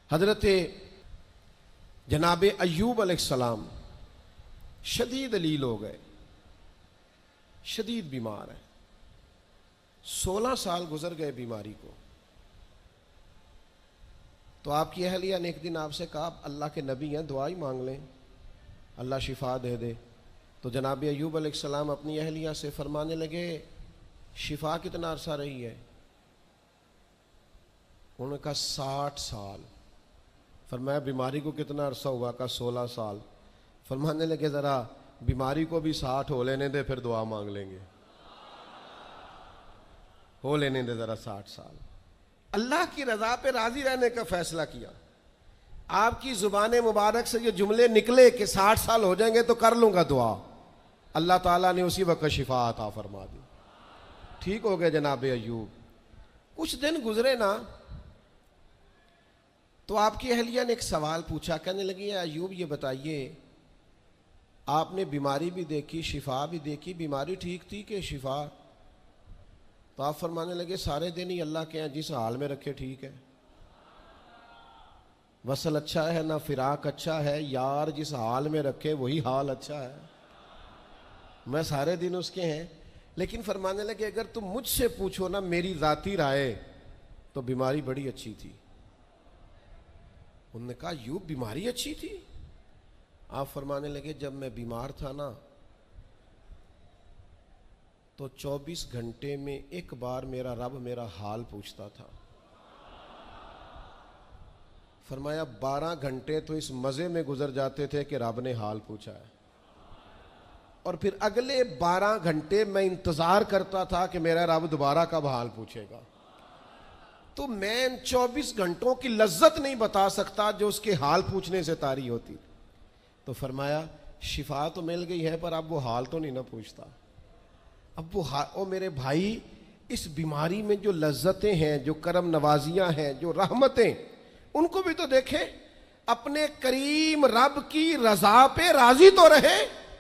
हजरत जनाब अय्यूब अलैहिस्सलाम शदीद अलील हो गए, शदीद बीमार है। 16 साल गुजर गए बीमारी को। तो आपकी अहलिया ने एक दिन आपसे कहा, अल्लाह के नबी हैं, दुआ ही मांग लें, अल्लाह शिफा दे दे। तो जनाब अय्यूब अलैहिस्सलाम अपनी अहलिया से फरमाने लगे, शिफा कितना अरसा रही है? उन्होंने कहा 60 साल। फरमाया बीमारी को कितना अरसा हुआ? का 16 साल। फरमाने लगे ज़रा बीमारी को भी 60 हो लेने दे, फिर दुआ मांग लेंगे। हो लेने दे ज़रा 60 साल। अल्लाह की रज़ा पे राज़ी रहने का फैसला किया। आपकी ज़ुबान मुबारक से ये जुमले निकले कि 60 साल हो जाएंगे तो कर लूँगा दुआ, अल्लाह ताला ने उसी वक्त शिफा अता फरमा दी। ठीक हो गए जनाब अय्यूब। कुछ दिन गुजरे ना, तो आपकी अहलिया ने एक सवाल पूछा। कहने लगी, अय्यूब ये बताइए, आपने बीमारी भी देखी, शिफा भी देखी, बीमारी ठीक थी कि शिफा? तो आप फरमाने लगे, सारे दिन ही अल्लाह के हैं, जिस हाल में रखे ठीक है। वसल अच्छा है ना फिराक अच्छा है, यार जिस हाल में रखे वही हाल अच्छा है। मैं सारे दिन उसके हैं। लेकिन फरमाने लगे, अगर तुम मुझसे पूछो ना मेरी ज़ाती राय, तो बीमारी बड़ी अच्छी थी। उन्होंने कहा, यूं बीमारी अच्छी थी? आप फरमाने लगे, जब मैं बीमार था ना, तो 24 घंटे में एक बार मेरा रब मेरा हाल पूछता था। फरमाया 12 घंटे तो इस मज़े में गुजर जाते थे कि रब ने हाल पूछा है, और फिर अगले 12 घंटे मैं इंतज़ार करता था कि मेरा रब दोबारा कब हाल पूछेगा। तो मैं 24 घंटों की लज्जत नहीं बता सकता जो उसके हाल पूछने से तारी होती। तो फरमाया, शिफा तो मिल गई है, पर अब वो हाल तो नहीं ना पूछता। अब वो ओ मेरे भाई, इस बीमारी में जो लज्जतें हैं, जो करम नवाजियां हैं, जो रहमतें, उनको भी तो देखें। अपने करीम रब की रजा पे राजी तो रहे।